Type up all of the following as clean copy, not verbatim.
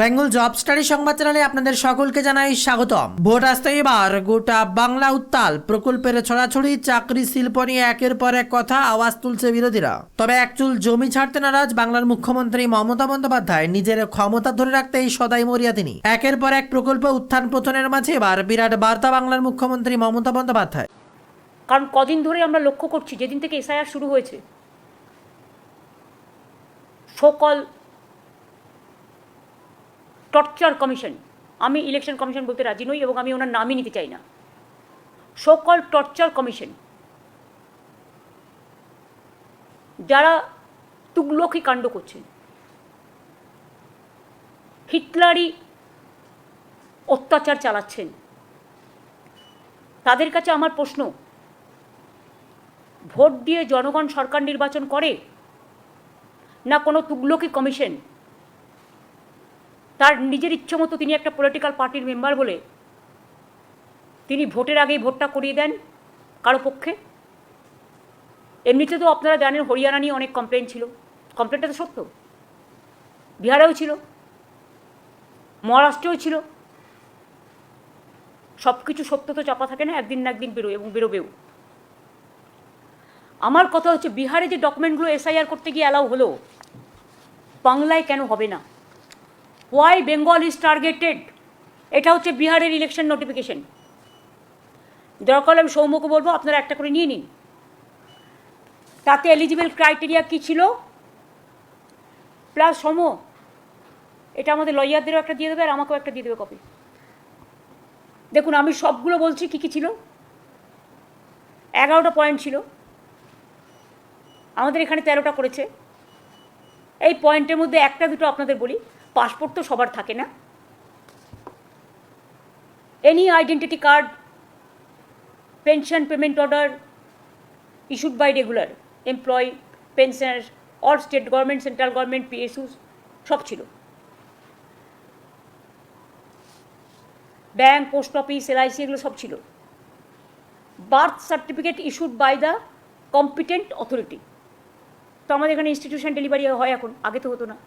Bengal job study সংবাদ চ্যানেলে আপনাদের সকলকে জানাই স্বাগতম। ভোট আসতে এবার গোটা বাংলা উত্তাল। প্রকল্পের ছড়াছড়ি, চাকরি, শিল্প নিয়ে একের পর এক কথা আওয়াজ তুলছে বিরোধীরা। তবে একচুল জমি ছাড়তে নারাজ বাংলার মুখ্যমন্ত্রী মমতা বন্দ্যোপাধ্যায়। নিজের ক্ষমতা ধরে রাখতেই সদাই মরিয়া তিনি। একের পর এক প্রকল্প উত্থান পতনের মাঝে এবার বিরাট বার্তা বাংলার মুখ্যমন্ত্রী মমতা বন্দ্যোপাধ্যায়। কারণ কদিন ধরে আমরা লক্ষ্য করছি, যেদিন থেকে এসআইআর শুরু হয়েছে, সকল টর্চার কমিশন, আমি ইলেকশন কমিশন বলতে রাজি নই এবং আমি ওনার নামই নিতে চাই না, সকল টর্চার কমিশন যারা তুগলকি কাণ্ড করছেন, হিটলারি অত্যাচার চালাচ্ছেন, তাদের কাছে আমার প্রশ্ন, ভোট দিয়ে জনগণ সরকার নির্বাচন করে না কোনো তুগলকি কমিশন তার নিজের ইচ্ছে মতো, তিনি একটা পলিটিক্যাল পার্টির মেম্বার বলে তিনি ভোটের আগেই ভোটটা করিয়ে দেন কারো পক্ষে? এমনিতে তো আপনারা জানেন হরিয়ানা নিয়ে অনেক কমপ্লেন ছিল, কমপ্লেনটা তো সত্য, বিহারেও ছিল, মহারাষ্ট্রেও ছিল, সব কিছু সত্য তো চাপা থাকে না, একদিন না একদিন বেরোয় এবং বেরোবেও। আমার কথা হচ্ছে, বিহারে যে ডকুমেন্টগুলো এসআইআর করতে গিয়ে অ্যালাউ হলো, বাংলায় কেন হবে না? Why Bengal is targeted? এটা হচ্ছে বিহারের ইলেকশন নোটিফিকেশন। দরকার আমি সৌম্যকে বলবো আপনারা একটা করে নিয়ে নিন। তাতে এলিজিবল ক্রাইটেরিয়া কী ছিল, প্লাস সৌম্য এটা আমাদের লয়ারদেরও একটা দিয়ে দেবে আর আমাকেও একটা দিয়ে দেবে কপি। দেখুন আমি সবগুলো বলছি কী কী ছিল। 11টা পয়েন্ট ছিল, আমাদের এখানে 13টা করেছে। এই পয়েন্টের মধ্যে একটা দুটো আপনাদের বলি। পাসপোর্ট তো সবার থাকে না। Any identity card, pension payment order issued by regular employee, pensioners, all state government, central government, PSUs সব ছিল। ব্যাঙ্ক, পোস্ট অফিস, এলআইসি এগুলো সব ছিল। Birth certificate issued by the competent authority. তো আমাদের এখানে ইনস্টিটিউশন ডেলিভারি হয় এখন, আগে তো হতো না।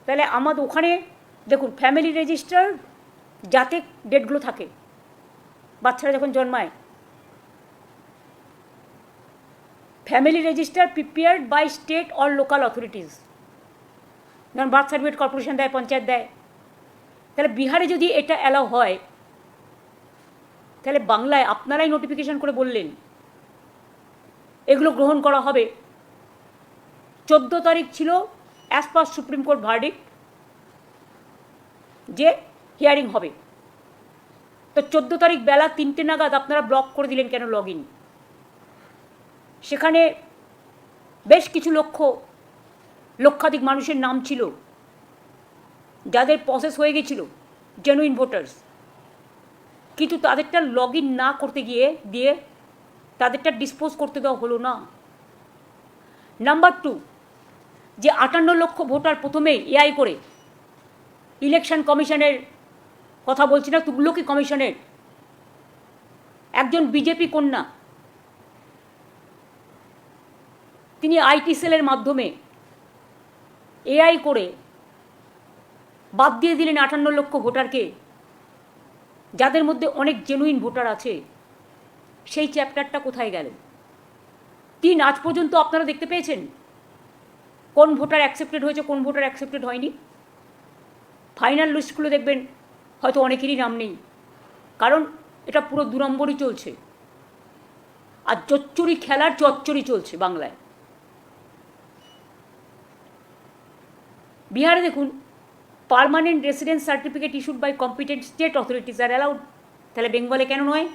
তাহলে আমাদের ওখানে দেখুন ফ্যামিলি রেজিস্টার যাতে ডেটগুলো থাকে, বাচ্চারা যখন জন্মায়, family register prepared by state or local authorities. যেমন বার্থ সার্টিফিকেট কর্পোরেশন দেয়, পঞ্চায়েত দেয়। তাহলে বিহারে যদি এটা অ্যালাউ হয়, তাহলে বাংলায় আপনারাই নোটিফিকেশন করে বললেন এগুলো গ্রহণ করা হবে। 14 তারিখ ছিল as per supreme court verdict যে হিয়ারিং হবে। তো 14 তারিখ বেলা 3টে নাগাদ আপনারা ব্লক করে দিলেন কেন লগ ইন? সেখানে বেশ কিছু লক্ষাধিক মানুষের নাম ছিল যাদের প্রসেস হয়ে গেছিল, জেনুইন ভোটার্স, কিন্তু তাদেরটা লগ ইন না করতে দিয়ে তাদেরটা ডিসপোজ করতে দেওয়া হলো না। নাম্বার 2, যে 58 লক্ষ ভোটার প্রথমে এআই করে ইলেকশন কমিশনের কথা বলছি না, তুগলকি কমিশনের একজন বিজেপি কন্যা, তিনি আইটি সেলের মাধ্যমে এআই করে বাদ দিয়ে দিলেন 58 লক্ষ ভোটারকে, যাদের মধ্যে অনেক জেনুইন ভোটার আছে। সেই চ্যাপ্টারটা কোথায় গেল? আজ পর্যন্ত আপনারা দেখতে পেয়েছেন কোন ভোটার অ্যাকসেপ্টেড হয়েছে, কোন ভোটার অ্যাকসেপ্টেড হয়নি? ফাইনাল লিস্টগুলো দেখবেন হয়তো অনেকেরই নাম নেই, কারণ এটা পুরো 2 নম্বরই চলছে। আর চচ্চড়ি খেলার চচ্চড়ি চলছে বাংলায়। বিহারে দেখুন permanent residence certificate issued by competent state authorities are allowed. তাহলে বেঙ্গলে কেন নয়?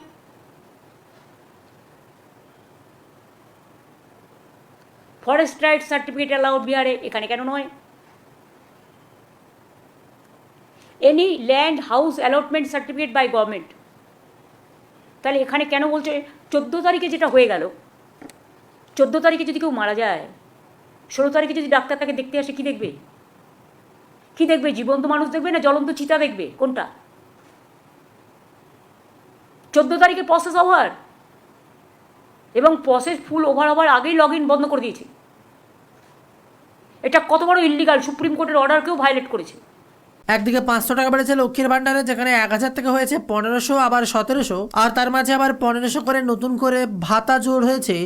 ফরেস্ট রাইট সার্টিফিকেট অ্যালাউড বিহারে, এখানে কেন নয়? Any land house allotment certificate by government, তাহলে এখানে কেন বলছে? 14 তারিখে যেটা হয়ে গেল, 14 তারিখে যদি কেউ মারা যায়, 16 তারিখে যদি ডাক্তার তাকে দেখতে আসে, কি দেখবে? কি দেখবে? জীবন্ত মানুষ দেখবে না জ্বলন্ত চিতা দেখবে? কোনটা? 14 তারিখে প্রসেস ওভার, এবং প্রসেস ফুল ওভার হওয়ার আগেই লগ ইন বন্ধ করে দিয়েছে। এটা কত বড় ইল্লিগাল, সুপ্রিম কোর্টের অর্ডারকেও ভায়োলেট করেছে। একদিকে 500 টাকা বেড়েছে লক্ষ্মীর ভান্ডারে, যেখানে 1000 থেকে হয়েছে 1500, আবার 1700, আর তার মাঝে আবার 1500 করে নতুন করে ভাতা জোর হয়েছে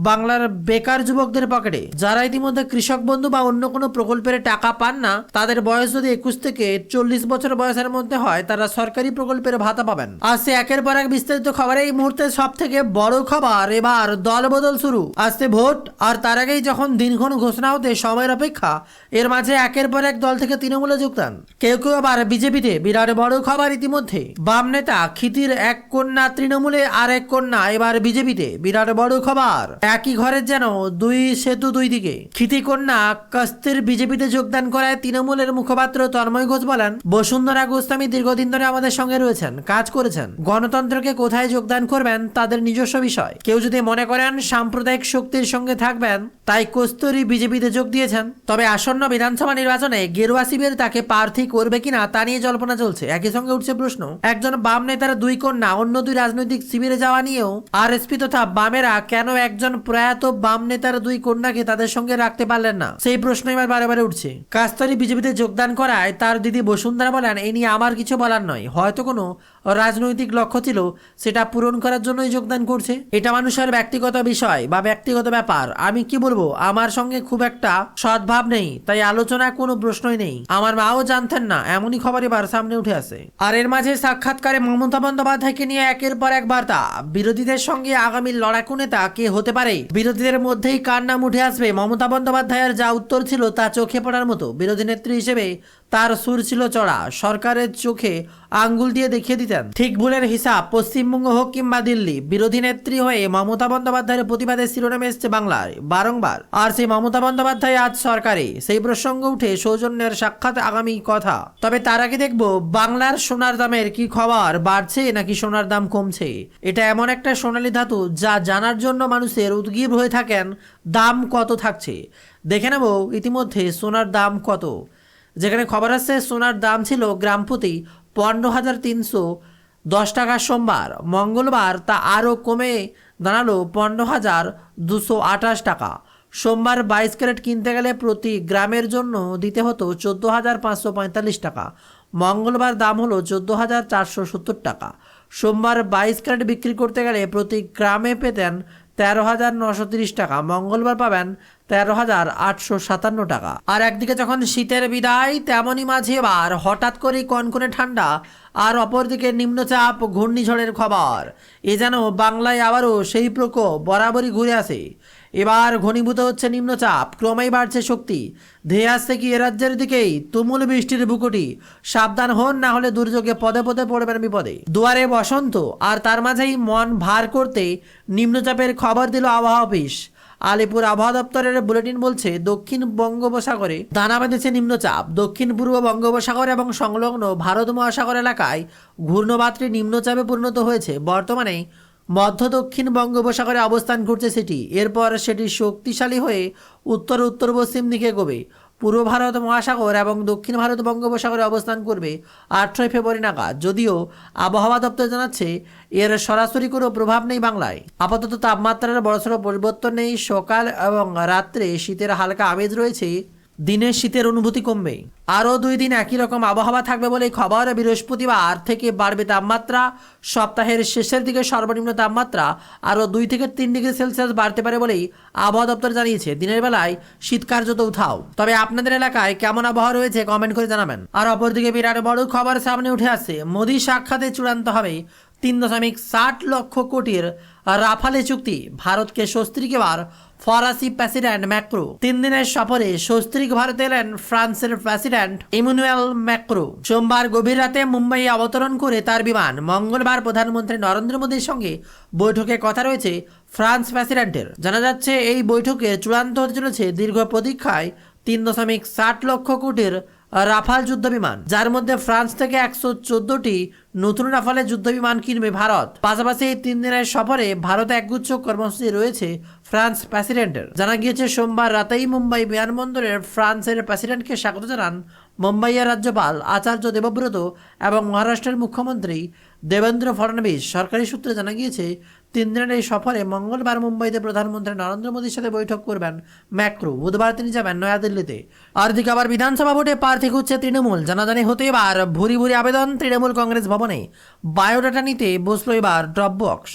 বাংলার বেকার যুবকদের পকেটে। যারা ইতিমধ্যে কৃষক বন্ধু বা অন্য কোনো প্রকল্পের টাকা পান না, তাদের বয়স যদি 21 থেকে 40 বছর বয়সের মধ্যে হয়, তারা সরকারি প্রকল্পের ভাতা পাবেন। আসছে একের পর এক বিস্তারিত খবরে এই মুহূর্তে সব থেকে বড় খবর, এবার দল বদল শুরু। আসছে ভোট, আর তার আগেই যখন দিনক্ষণ ঘোষণা হতে সময়ের অপেক্ষা, এর মাঝে একের পর এক দল থেকে তৃণমূলে যোগদান, কেউ কেউ আবার বিজেপিতে। বিরাট বড় খবর, ইতিমধ্যে বাম নেতা ক্ষিতির এক কন্যা তৃণমূলে, আর এক কন্যা এবার বিজেপিতে। বিরাট বড় খবর, একই ঘরের যেন দুই সেতু দুই দিকে। ক্ষিতি কন্যা কস্তির বিজেপিতে যোগদান করায় তৃণমূলের মুখপাত্র তন্ময় ঘোষ বলেন, বসুন্ধরা গোস্বামী দীর্ঘদিন ধরে আমাদের সঙ্গে রয়েছেন, কাজ করেছেন। গণতন্ত্রকে কোথায় যোগদান করবেন তাদের নিজস্ব বিষয়। কেউ যদি মনে করেন সাম্প্রদায়িক শক্তির সঙ্গে থাকবেন, তাই কস্তুরী বিজেপিতে যোগ দিয়েছেন। তবে আসন্ন বিধানসভা নির্বাচনে গেরুয়া শিবির তাকে প্রার্থী করবে কিনা তা নিয়ে জল্পনা চলছে। একই সঙ্গে উঠছে প্রশ্ন, একজন বাম নেতার দুই কন্যা অন্য দুই রাজনৈতিক শিবিরে যাওয়া নিয়েও আরএসপি তথা বামেরা কেন একজন প্রয়াত বাম নেতার দুই কন্যাকে তাদের সঙ্গে রাখতে পারলেন না, সেই প্রশ্ন এবার বারে বারে উঠছে। কাস্তরী বিজেপিতে যোগদান করায় তার দিদি বসুন্ধরা বলেন, এই নিয়ে আমার কিছু বলার নয়, হয়তো কোনো রাজনৈতিক লক্ষ্য ছিল, সেটা পূরণ করার জন্যই যোগদান করছে। এটা মানুষের ব্যক্তিগত বিষয় বা ব্যক্তিগত ব্যাপার। আমি কি বলবো, আমার সঙ্গে খুব একটা সদ্ভাব নেই, তাই আলোচনা কোনো প্রশ্নই নেই। আমার মাও জানতেন না, এমনই খবর এবার সামনে উঠে আসে। আর এর মাঝে সাক্ষাৎকারে মমতা বন্দ্যোপাধ্যায়কে নিয়ে একের পর এক বার্তা। বিরোধীদের সঙ্গে আগামী লড়াকু নেতা কে হতে পারে, বিরোধীদের মধ্যেই কার নাম উঠে আসবে, মমতা বন্দ্যোপাধ্যায়ের যা উত্তর ছিল তা চোখে পড়ার মতো। বিরোধী নেত্রী হিসেবে তার সুর ছিল চড়া, সরকারের চোখে আঙ্গুল দিয়ে দেখিয়ে দিতেন ঠিক ভুলের হিসাব। পশ্চিমবঙ্গ হোক কিংবা দিল্লি, বিরোধী নেত্রী হয়ে মমতা বন্দ্যোপাধ্যায়ের প্রতিবাদের শিরোনামে এসছে বাংলায় বারংবার। আর সেই মমতা বন্দ্যোপাধ্যায় আজ সরকারে, সেই প্রসঙ্গ উঠে সৌজন্যের সাক্ষাৎ আগামী কথা। তবে তার আগে দেখবো বাংলার সোনার দামের কি খবর, বাড়ছে নাকি সোনার দাম কমছে। এটা এমন একটা সোনালী ধাতু যা জানার জন্য মানুষের উদগ্রীব হয়ে থাকেন। দাম কত থাকছে দেখে নেব ইতিমধ্যে সোনার দাম কত। যেখানে খবর আসছে সোনার দাম ছিল গ্রাম প্রতি 15,310 টাকা সোমবার, মঙ্গলবার তা আরও কমে দাঁড়ালো 15,228 টাকা। সোমবার 22 ক্যারেট কিনতে গেলে প্রতি গ্রামের জন্য দিতে হতো 14,545 টাকা, মঙ্গলবার দাম হলো 14,470 টাকা। সোমবার 22 ক্যারেট বিক্রি করতে গেলে প্রতি গ্রামে পেতেন 13,930 টাকা, মঙ্গলবার পাবেন 13,857 টাকা। আর একদিকে যখন শীতের বিদায়, তেমনই মাঝে এবার হঠাৎ করে কনকনে ঠান্ডা, আর অপরদিকে নিম্নচাপ ঘূর্ণিঝড়ের খবর। এ যেন বাংলায় আবারও সেই প্রকোপ বরাবরই ঘুরে আসে। এবার ঘনীভূত হচ্ছে নিম্নচাপ, ক্রমেই বাড়ছে শক্তি, ধেয়ে আসছে কি এ রাজ্যের দিকেই তুমুল বৃষ্টির বুকুটি। সাবধান হন, না হলে দুর্যোগে পদে পদে পড়বেন বিপদে। দুয়ারে বসন্ত, আর তার মাঝেই মন ভার করতে নিম্নচাপের খবর দিল আবহাওয়া অফিস। আলিপুর আবহাওয়া দপ্তরের বুলেটিন বলছে, দক্ষিণ বঙ্গোপসাগরে দানা বেঁধেছে নিম্নচাপ। দক্ষিণ পূর্ব বঙ্গোপসাগর এবং সংলগ্ন ভারত মহাসাগর এলাকায় ঘূর্ণবাতটি নিম্নচাপে পরিণত হয়েছে। বর্তমানে মধ্য দক্ষিণ বঙ্গোপসাগরে অবস্থান করছে সেটি। এরপর সেটি শক্তিশালী হয়ে উত্তর উত্তর পশ্চিম দিকে এগোবে, পূর্ব ভারত মহাসাগর এবং দক্ষিণ ভারত বঙ্গোপসাগরে অবস্থান করবে 8ই ফেব্রুয়ারি নাগাদ। যদিও আবহাওয়া দপ্তর জানাচ্ছে এর সরাসরি কোনো প্রভাব নেই বাংলায়। আপাতত তাপমাত্রার বড়সড় পরিবর্তন নেই। সকাল এবং রাত্রে শীতের হালকা আমেজ রয়েছে, দিনে শীতের অনুভূতি কমবে। আরও 2 দিন একই রকম আবহাওয়া থাকবে বলে খবর। বৃহস্পতিবার থেকে বাড়বে তাপমাত্রা। সপ্তাহের শেষের দিকে সর্বনিম্ন তাপমাত্রা আরও 2 থেকে 3 ডিগ্রি সেলসিয়াস বাড়তে পারে বলেই আবহাওয়া দপ্তর জানিয়েছে। দিনের বেলায় শীত কার্যত উঠাও। তবে আপনাদের এলাকায় কেমন আবহাওয়া রয়েছে কমেন্ট করে জানাবেন। আর অপরদিকে বিরাট বড় খবর সামনে উঠে আসছে, মোদী সাক্ষাতে চূড়ান্ত হবে 3.60 লক্ষ কোটির রাফালে চুক্তি। ভারতকে সস্ত্রীক এবার ফরাসি প্রেসিডেন্ট ম্যাক্রো। 3 দিনের সফরে সস্ত্রীক ভারতে এলেন ফ্রান্সের প্রেসিডেন্ট ইমানুয়েল ম্যাক্রো। সোমবার গভীর রাতে মুম্বাইয়ে অবতরণ করে তার বিমান মঙ্গলবার প্রধানমন্ত্রী নরেন্দ্র মোদীর সঙ্গে বৈঠকে কথা রয়েছে ফ্রান্স প্রেসিডেন্টের। জানা যাচ্ছে এই বৈঠকে চূড়ান্ত হতে চলেছে দীর্ঘ প্রতীক্ষায় 3.60 লক্ষ কোটির রাফাল যুদ্ধ বিমান, যার মধ্যে ফ্রান্স থেকে 114টি নতুন রাফালে যুদ্ধ বিমান কিনবে ভারত। পাশাপাশি এই 3 দিনের সফরে ভারতে একগুচ্ছ কর্মসূচি রয়েছে ফ্রান্স প্রেসিডেন্টের। জানা গিয়েছে সোমবার রাতেই মুম্বাই বিমানবন্দরে ফ্রান্সের প্রেসিডেন্টকে স্বাগত জানান মুম্বাইয়ের রাজ্যপাল আচার্য দেবব্রত এবং মহারাষ্ট্রের মুখ্যমন্ত্রী দেবেন্দ্র ফডণবীস। সরকারি সূত্রে জানা গিয়েছে 3 দিনের এই সফরে মঙ্গলবার মুম্বাইতে প্রধানমন্ত্রী নরেন্দ্র মোদীর সাথে বৈঠক করবেন ম্যাক্রো। বুধবার তিনি যাবেন নয়াদিল্লিতে। আর দিকে আবার বিধানসভা ভোটে প্রার্থী খুঁজছে তৃণমূল। জানাজানি হতে এবার ভুরি ভুরি আবেদন তৃণমূল কংগ্রেস ভবনে। বায়োডাটা নিতে বসলো এবার ড্রপ বক্স।